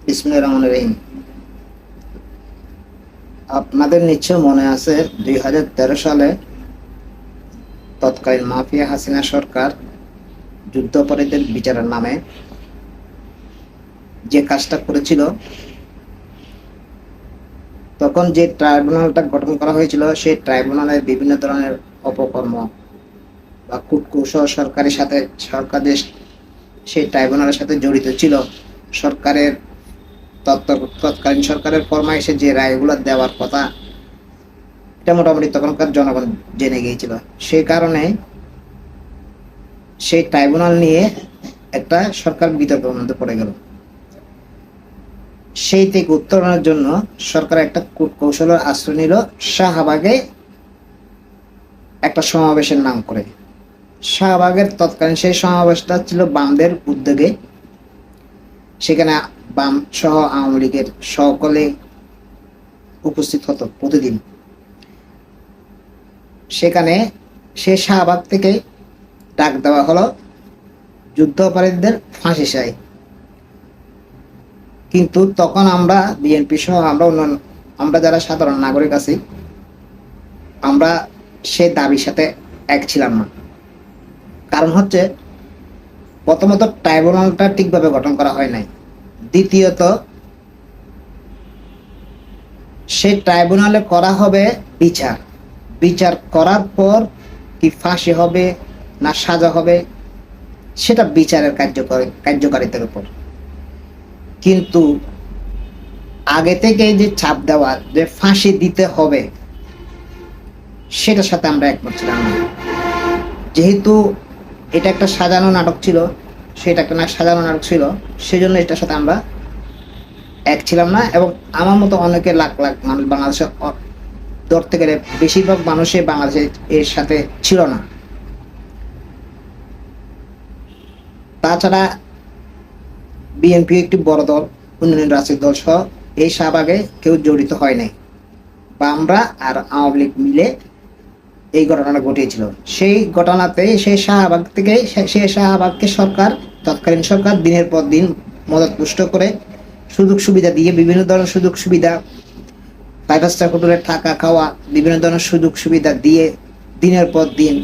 বিসমিল্লাহির রহমানির রহিম। আপনাদের নিশ্চয় মনে আছে 2013 সালে তৎকালীন মাফিয়া হাসিনা সরকার যুদ্ধাপরাধীদের বিচারের নামে যে কাজটা করেছিল, তখন যে ট্রাইব্যুনালটা গঠন করা হয়েছিল সেই ট্রাইব্যুনালে বিভিন্ন ধরনের অপকর্ম বা কূটকৌশল সরকারের সেই ট্রাইব্যুনালের সাথে জড়িত ছিল। সরকারের তৎকালীন সরকারের ফরমাইশে যে রায়গুলো দেওয়ার কথা, এটা মোটামুটি তখনকার জনগণ জেনে গিয়েছিল। সেই কারণে সেই ট্রাইব্যুনাল নিয়ে একটা সরকার বিতর্কের মধ্যে পড়ে গেল। সেই থেকে উত্তরণের জন্য সরকার একটা কূটকৌশলের আশ্রয় নিল শাহবাগে একটা সমাবেশের নাম করে। শাহবাগের তৎকালীন সেই সমাবেশটা ছিল বামদের উদ্যোগে। সেখানে বাম সহ আওয়ামী লীগের সকলে উপস্থিত হতো প্রতিদিন। সেখানে সে শাহবাগ থেকে ডাক দেওয়া হলো যুদ্ধাপরাধীদের ফাঁসি চাই। কিন্তু তখন আমরা বিএনপি সহ আমরা যারা সাধারণ নাগরিক আছি, আমরা সেই দাবির সাথে এক ছিলাম না। কারণ হচ্ছে, প্রথমত ট্রাইব্যুনালটা ঠিকভাবে গঠন করা হয় নাই। দ্বিতীয়ত, সেই ট্রাইব্যুনালে করা হবে বিচার করার পর কি ফাঁসি হবে না সাজা হবে, সেটা বিচারের কার্যকারিতার উপর। কিন্তু আগে থেকে যে চাপ দেওয়া যে ফাঁসি দিতে হবে, সেটার সাথে আমরা একমত ছিলাম না। যেহেতু এটা একটা সাজানো নাটক ছিল, সেজন্য এটার সাথে আমরা এক ছিলাম না। এবং আমার মতো অনেকে লাখ লাখ মানুষ বাংলাদেশে ধরতে গেলে বেশিরভাগ মানুষই বাংলাদেশে এর সাথে ছিল না। তাছাড়া বিএনপি একটি বড় দল, উন্নয়ন রাজনৈতিক দল সহ এই শাহবাগে কেউ জড়িত হয় নাই। বা আমরা আর আওয়ামী লীগ মিলে এই ঘটনাটা ঘটিয়েছিল। সেই ঘটনাতে সেই শাহবাগকে তৎকালীন সরকার দিনের পর দিন মদতপুষ্ট করে সুযোগ সুবিধা দিয়ে, বিভিন্ন ধরনের সুযোগ সুবিধা, 5 স্টার হোটেলে থাকা খাওয়া, বিভিন্ন ধরনের সুযোগ সুবিধা দিয়ে দিনের পর দিন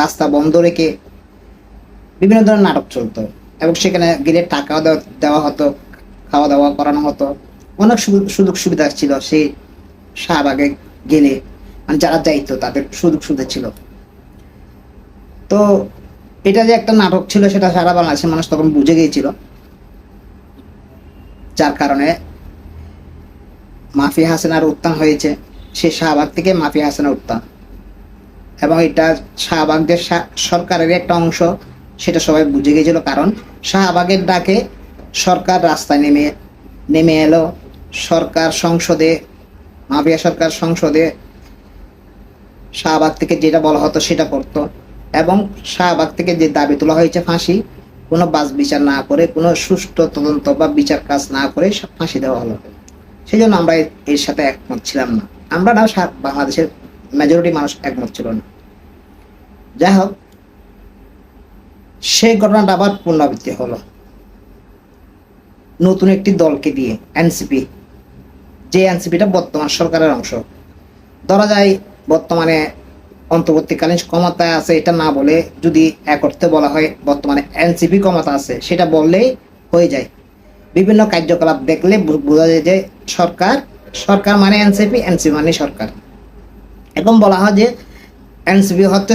রাস্তা বন্ধ রেখে বিভিন্ন ধরনের নাটক চলতো। এবং সেখানে গেলে টাকাও দেওয়া হতো, খাওয়া দাওয়া করানো হতো, অনেক সুযোগ সুবিধা ছিল। সেই শাহবাগে গেলে যারা যাইতো তাদের সুযোগ সুবিধা ছিল। তো এটা যে একটা নাটক ছিল, সেটা সারা বাংলাদেশের মানুষ তখন বুঝে গিয়েছিল। যার কারণে মাফিয়া হাসিনার উত্থান হয়েছে। সে শাহবাগ থেকে মাফিয়া হাসিনার উত্থান, এবং এটা শাহবাগ যে সরকারের একটা অংশ, সেটা সবাই বুঝে গিয়েছিল। কারণ শাহবাগের ডাকে সরকার রাস্তায় নেমে এলো। মাফিয়া সরকার সংসদে শাহবাগ থেকে যেটা বলা হতো সেটা করতো। এবং শাহবাগ থেকে যে দাবি তোলা হয়েছে ফাঁসি, কোনো বাস বিচার না করে, কোনো সুষ্ঠু তদন্ত বা বিচার কাজ না করে ফাঁসি দেওয়া হলো। সেই জন্য আমরা এর সাথে একমত ছিলাম না। আমরা না, বাংলাদেশের মেজরিটি মানুষ একমত ছিল না। যাই হোক, সেই ঘটনাটা আবার পুনরাবৃত্তি হলো নতুন একটি দলকে দিয়ে, এনসিপি। যে এনসিপিটা বর্তমান সরকারের অংশ। ধরা যায় বর্তমানে অন্তর্বর্তীকালীন ক্ষমতায় আছে এটা না বলে যদি এক অর্থে বলা হয় বর্তমানে এনসিপি ক্ষমতা আছে, সেটা বললেই হয়ে যায়। বিভিন্ন কার্যকলাপ দেখলে বোঝা যায় যে সরকার মানে এনসিপি, এনসিপি মানে সরকার। এখন বলা হয় যে এনসিপি হচ্ছে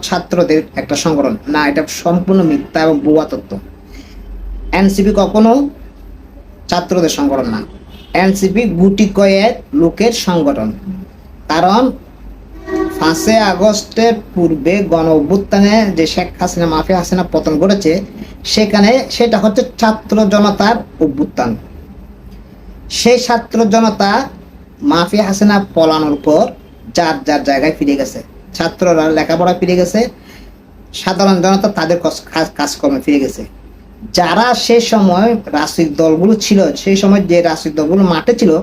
ছাত্রদের একটা সংগঠন। না, এটা সম্পূর্ণ মিথ্যা এবং ভুয়া তথ্য। এনসিপি কখনো ছাত্রদের সংগঠন না। এনসিপি গুটি কয়েক লোকের সংগঠন। কারণ 5 আগস্টের পূর্বে গণ অভ্যুত্থানে যে শেখ হাসিনা মাফিয়া হাসিনা পতন ঘটেছে, সেটা হচ্ছে ছাত্র জনতার অভ্যুত্থান। সেই ছাত্র জনতা মাফিয়া হাসিনা পলানোর পর যার যার জায়গায় ফিরে গেছে। ছাত্ররা লেখাপড়া ফিরে গেছে, সাধারণ জনতা তাদের কাজকর্মে ফিরে গেছে। যারা সে সময় রাজনৈতিক দলগুলো ছিল, সেই সময় যে রাজনৈতিক দলগুলো মাঠে ছিল,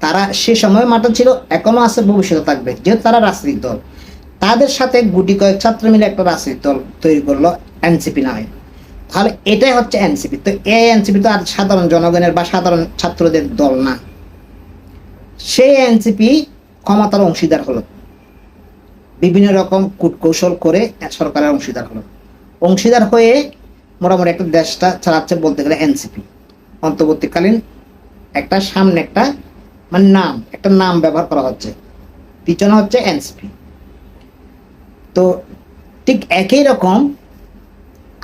তারা সে সময় মাঠে ছিল, এখনো আছে, ভবিষ্যতে থাকবে, যেহেতু তারা রাজনৈতিক দল। তাদের সাথে গুটি কয়েক ছাত্র মিলে একটা রাজনৈতিক দল তৈরি করলো এনসিপি নামে। তাহলে এটাই হচ্ছে এনসিপি। তো এই এনসিপি তো আর সাধারণ জনগণের বা সাধারণ ছাত্রদের দল না। সেই এনসিপি ক্ষমতার অংশীদার হলো, বিভিন্ন রকম কূটকৌশল করে সরকারের অংশীদার হলো। অংশীদার হয়ে মোটামুটি একটা দেশটা চালাচ্ছে বলতে গেলে এনসিপি। অন্তর্বর্তীকালীন একটা সামনে একটা মানে নাম, একটা নাম ব্যবহার করা হচ্ছে, পিছনে হচ্ছে এনসিপি। তো ঠিক একই রকম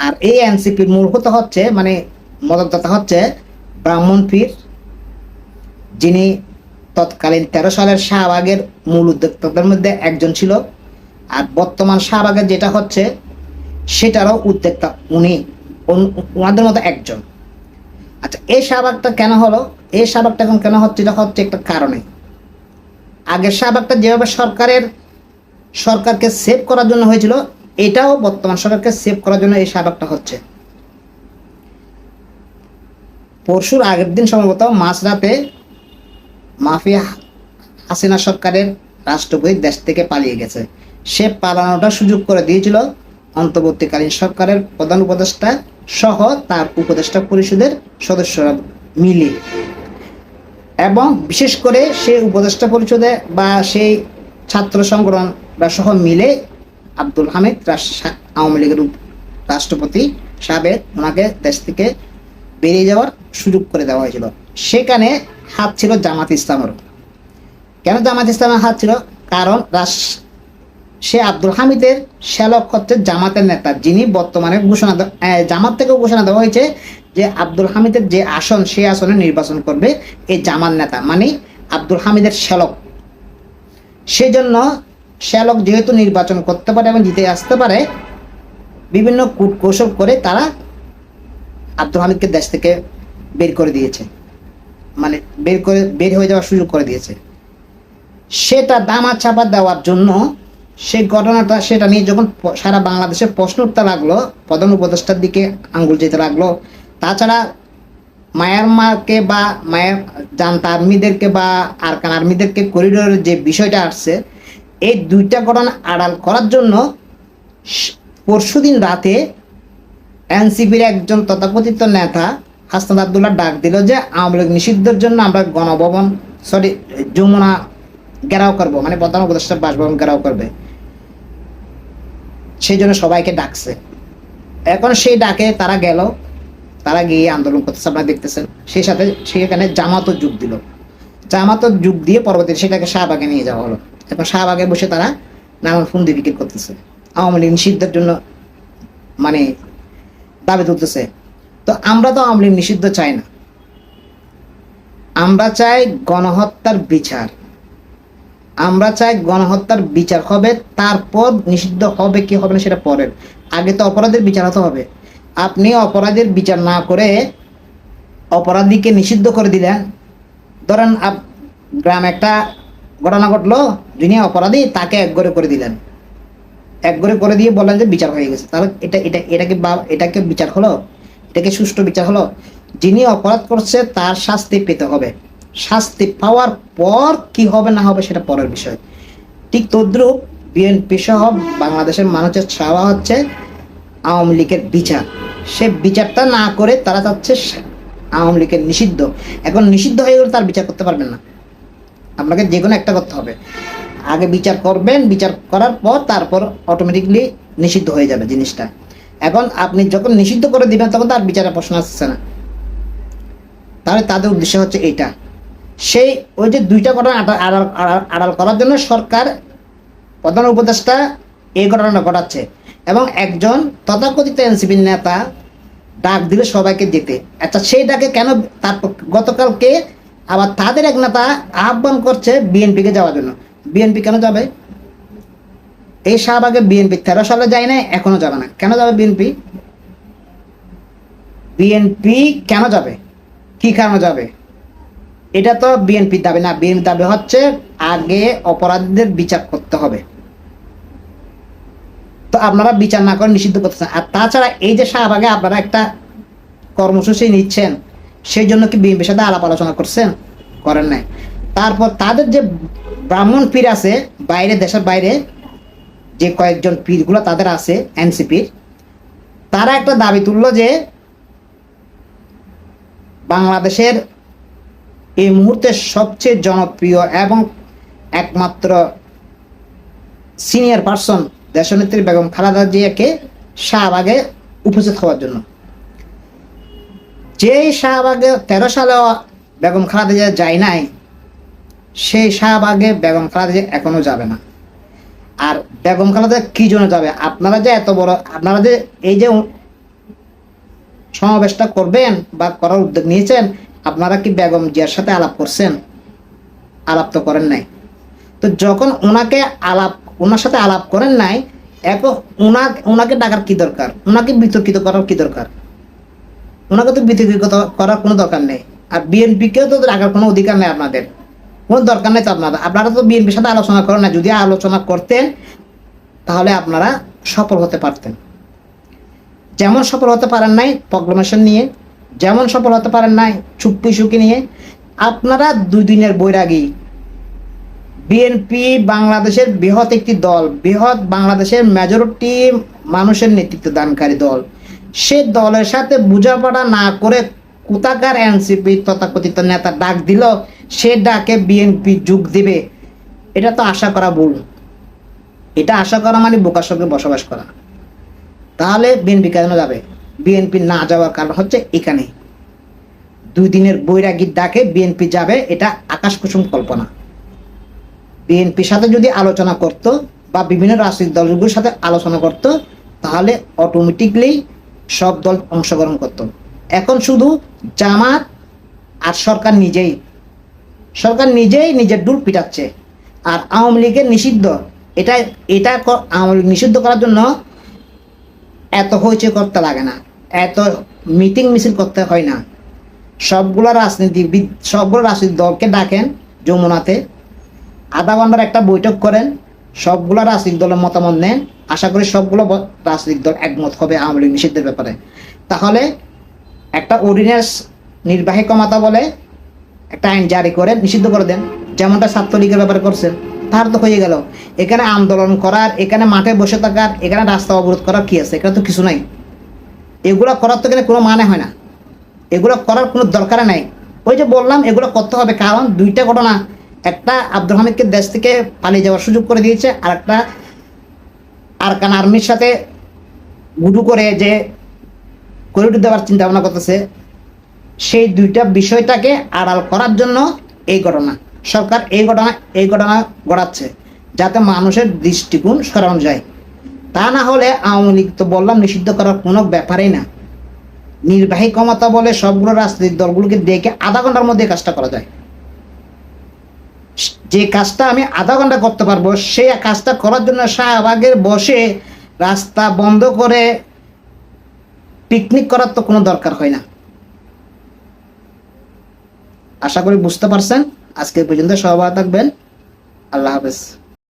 আর এই এনসিপির মূল হতে হচ্ছে মানে মদতদাতা হচ্ছে ব্রাহ্মণ পীর, যিনি তৎকালীন 13 সালের শাহবাগের মূল উদ্যোক্তাদের মধ্যে একজন ছিল। আর বর্তমান শাহবাগের যেটা হচ্ছে সেটারও উদ্যোক্তা উনি, ওনাদের মতো একজন। আচ্ছা, এই শাহবাগটা কেন হলো, এই শাহবাগটা এখন কেন হচ্ছে, এটা হচ্ছে একটা কারণে। আগের শাহবাগটা যেভাবে সরকারকে সেভ করার জন্য হয়েছিল, এটাও বর্তমান সরকারকে সেভ করার জন্য এই শাহবাগটা হচ্ছে। পরশুর আগের দিন সম্ভবত মাঝরাতে মাফিয়া হাসিনা সরকারের রাষ্ট্রপতি দেশ থেকে পালিয়ে গেছে। সে পালানোটা সুযোগ করে দিয়েছিল অন্তর্বর্তীকালীন সরকারের প্রধান উপদেষ্টা সহ তার উপদেষ্টা পরিষদের সদস্যরা মিলে, এবং বিশেষ করে সেই উপদেষ্টা পরিষদে বা সেই ছাত্র সংগঠনরা সহ মিলে আব্দুল হামিদ আওয়ামী লীগের রাষ্ট্রপতি সাবেক, ওনাকে দেশ থেকে বেরিয়ে যাওয়ার সুযোগ করে দেওয়া হয়েছিল। সেখানে হাত ছিল জামাত ইসলামেরও। কেন জামাত ইসলামের হাত ছিল? কারণ সে আব্দুল হামিদের শ্যালক হচ্ছে জামাতের নেতা, যিনি বর্তমানে জামাত থেকে ঘোষণা দেওয়া হয়েছে যে আব্দুল হামিদের যে আসন, সেই আসনে নির্বাচন করবে এই জামাত নেতা, মানে আব্দুল হামিদের শ্যালক। সেই জন্য শ্যালক যেহেতু নির্বাচন করতে পারে এবং জিতে আসতে পারে, বিভিন্ন কূটকৌশল করে তারা আব্দুল হামিদকে দেশ থেকে বের করে দিয়েছে, মানে বের হয়ে যাওয়ার সুযোগ করে দিয়েছে। সেটা দামা চাপা দেওয়ার জন্য সেই ঘটনাটা, সেটা নিয়ে যখন সারা বাংলাদেশে প্রশ্ন উঠতে লাগলো, প্রধান উপদেষ্টার দিকে আঙ্গুল যেতে লাগলো। তাছাড়া মায়ানমারকে বা জান্তা আর্মিদেরকে বা আরকান আর্মিদেরকে করিডোরের যে বিষয়টা আসছে, এই দুইটা ঘটনা আড়াল করার জন্য পরশুদিন রাতে এনসিপির একজন তথাকথিত নেতা হাসনাত আব্দুল্লাহ ডাক দিল যে আওয়ামী লীগ নিষিদ্ধের জন্য আমরা গণভবন যমুনা ঘেরাও করবো, মানে প্রধান উপদেষ্টা বাসভবন ঘেরাও করবে। সেই জন্য সবাইকে ডাকছে। এখন সেই ডাকে তারা গেল, তারা গিয়ে আন্দোলন করতেছে, আপনারা দেখতেছেন। সেই সাথে সেখানে জামাতও যোগ দিল। জামাতও যোগ দিয়ে পরবর্তী সেটাকে শাহবাগে নিয়ে যাওয়া হলো। এখন শাহবাগে বসে তারা নানান ফন্দি বিক্রি করতেছে, আওয়ামী লীগ নিষিদ্ধের জন্য মানে দাবি তুলতেছে। তো আমরা তো আওয়ামী লীগ নিষিদ্ধ চাই না, আমরা চাই গণহত্যার বিচার। আমরা চাই গণহত্যার বিচার হবে, তারপর নিষিদ্ধ হবে কি হবে না সেটা পরের। আগে তো অপরাধের বিচার হতে হবে। আপনি অপরাধের বিচার না করে অপরাধীকে নিষিদ্ধ করে দিলেন। ধরেন গ্রামে একটা ঘটনা ঘটলো, যিনি অপরাধী তাকে একঘরে করে দিলেন, একঘরে করে দিয়ে বললেন যে বিচার হয়ে গেছে। তাহলে এটাকে বিচার হলো? এটাকে সুষ্ঠু বিচার হলো? যিনি অপরাধ করছে তার শাস্তি পেতে হবে। শাস্তি পাওয়ার পর কি হবে না হবে সেটা পরের বিষয়। ঠিক তদ্রুপ বিএনপি সহ বাংলাদেশের মানুষের চাওয়া হচ্ছে আওয়ামী লীগের বিচার। সে বিচারটা না করে তারা চাচ্ছে আওয়ামী লীগের নিষিদ্ধ। এখন নিষিদ্ধ হয়ে গেলে তার বিচার করতে পারবেন না, আপনাকে যে কোনো একটা করতে হবে। আগে বিচার করবেন, বিচার করার পর তারপর অটোমেটিকলি নিষিদ্ধ হয়ে যাবে জিনিসটা। এখন আপনি যখন নিষিদ্ধ করে দিবেন তখন তার বিচারের প্রশ্ন আসছে না। তাহলে তাদের উদ্দেশ্য হচ্ছে এইটা। সেই ওই যে দুইটা ঘটনা আড়াল করার জন্য সরকার প্রধান উপদেষ্টা এই ঘটনাটা ঘটাচ্ছে, এবং একজন তথাকথিত এনসিপির নেতা ডাক দিলে সবাইকে যেতে। আচ্ছা, সেই ডাকে কেন তারপর গতকালকে আবার তাদের এক নেতা আহ্বান করছে বিএনপিকে যাওয়ার জন্য। বিএনপি কেন যাবে? এই শাহবাগে বিএনপি 13 সালে যায় না, এখনো যাবে না। কেন যাবে বিএনপি? বিএনপি কেন যাবে? কি কারণে যাবে? এটা তো বিএনপির দাবি না। বিএনপির দাবি হচ্ছে আগে অপরাধীদের বিচার করতে হবে। তো আপনারা বিচার না করে নিষিদ্ধ করতেছেন। আর তাছাড়া এই যে শাহবাগে আপনারা একটা কর্মসূচি নিচ্ছেন, সেই জন্য কি বিএনপির সাথে আলাপ আলোচনা করছেন? করেন নাই। তারপর তাদের যে ব্রাহ্মণ পীর আছে বাইরে, দেশের বাইরে যে কয়েকজন পীরগুলো তাদের আছে এনসিপির, তারা একটা দাবি তুললো যে বাংলাদেশের এই মুহূর্তে সবচেয়ে জনপ্রিয় এবং একমাত্র সিনিয়র পার্সন দেশনেত্রী বেগম খালেদা জিয়াকে শাহবাগে উপস্থিত হওয়ার জন্য। যেই শাহবাগে 13 সালে বেগম খালেদা জিয়া যায় নাই, সেই শাহবাগে বেগম খালেদা জিয়া এখনো যাবে না। আর বেগম খালেদা কি জন্য যাবে? আপনারা যে এত বড়, আপনারা যে এই যে সমাবেশটা করবেন বা করার উদ্যোগ নিয়েছেন, আপনারা কি বেগম জিয়ার সাথে আলাপ করছেন? আলাপ তো করেন নাই। তো যখন ওনার সাথে আলাপ করেন নাই, এখন ওনাকে ডাকার কি দরকার? ওনাকে বিতর্কিত করার কি দরকার? ওনাকে তো বিতর্কিত করার কোনো দরকার নেই। আর বিএনপিকেও তো ডাকার কোনো অধিকার নেই, আপনাদের কোনো দরকার নেই তো। আপনারা তো বিএনপির সাথে আলোচনা করেন না। যদি আলোচনা করতেন তাহলে আপনারা সফল হতে পারতেন। যেমন সফল হতে পারেন নাই প্রক্লেমেশন নিয়ে, যেমন সফল হতে পারেন নাই চুপ্পি সুখী নিয়ে। আপনারা 2 দিনের বৈরাগী। বিএনপি বাংলাদেশের বৃহৎ একটি দল, বৃহৎ বাংলাদেশের মেজরিটি মানুষের নেতৃত্ব দানকারী দল। সে দলের সাথে বোঝাপড়া না করে কোথাকার এনসিপি তথাকথিত নেতা ডাক দিল, সে ডাকে বিএনপি যোগ দিবে, এটা তো আশা করা ভুল। এটা আশা করা মানে বোকার সঙ্গে বসবাস করা। তাহলে বিএনপি কেন যাবে? বিএনপি না যাওয়ার কারণ হচ্ছে এখানে 2 দিনের বৈরাগীর ডাকে বিএনপি যাবে, এটা আকাশ কুসুম কল্পনা। বিএনপির সাথে যদি আলোচনা করত বা বিভিন্ন রাজনৈতিক দলগুলোর সাথে আলোচনা করত, তাহলে অটোমেটিকলি সব দল অংশগ্রহণ করত। এখন শুধু জামাত আর সরকার নিজেই নিজের ডুল পিটাচ্ছে। আর আওয়ামী লীগের নিষিদ্ধ, এটা আওয়ামী লীগ নিষিদ্ধ করার জন্য এত হইচই করতে লাগে না, এত মিটিং মিছিল করতে হয় না। সবগুলো রাজনৈতিক দলকে ডাকেন যমুনাতে, আধা ঘন্টার একটা বৈঠক করেন, সবগুলো রাজনৈতিক দলের মতামত নেন। আশা করি সবগুলো রাজনৈতিক দল একমত হবে আওয়ামী লীগ নিষিদ্ধের ব্যাপারে। তাহলে একটা অর্ডিন্যান্স নির্বাহী ক্ষমতা বলে একটা আইন জারি করে নিষিদ্ধ করে দেন, যেমনটা ছাত্রলীগের ব্যাপারে করছেন। তার তো হয়ে গেল। এখানে আন্দোলন করার, এখানে মাঠে বসে থাকার, এখানে রাস্তা অবরোধ করার কি আছে? এখানে তো কিছু নাই। এগুলো করার তো এখানে কোনো মানে হয় না, এগুলো করার কোনো দরকার নাই। ওই যে বললাম এগুলো করতে হবে, কারণ 2টা ঘটনা। একটা আব্দুল হামিদকে দেশ থেকে পালিয়ে যাওয়ার সুযোগ করে দিয়েছে, আর একটা আরকান আর্মির সাথে গুডু করে যে করিডোর দেওয়ার চিন্তা ভাবনা করতেছে। সেই 2টা বিষয়টাকে আড়াল করার জন্য এই ঘটনা। সরকার এই ঘটনা ঘটাচ্ছে যাতে মানুষের দৃষ্টিকোণ সরানো যায়। তা না হলে আওয়ামী লীগ তো বললাম নিষিদ্ধ করার কোনো ব্যাপারই না। নির্বাহী ক্ষমতা বলে সবগুলো রাজনৈতিক দলগুলোকে ডেকে আধা ঘন্টার মধ্যে কাজটা করা যায়। যে কাজটা আমি আধা ঘন্টা করতে পারবো, সেই কাজটা করার জন্য শাহবাগের বসে রাস্তা বন্ধ করে পিকনিক করার তো কোনো দরকার হয় না। আশা করি বুঝতে পারছেন। আজকে পর্যন্ত সবাই ভালো থাকবেন। আল্লাহ হাফেজ।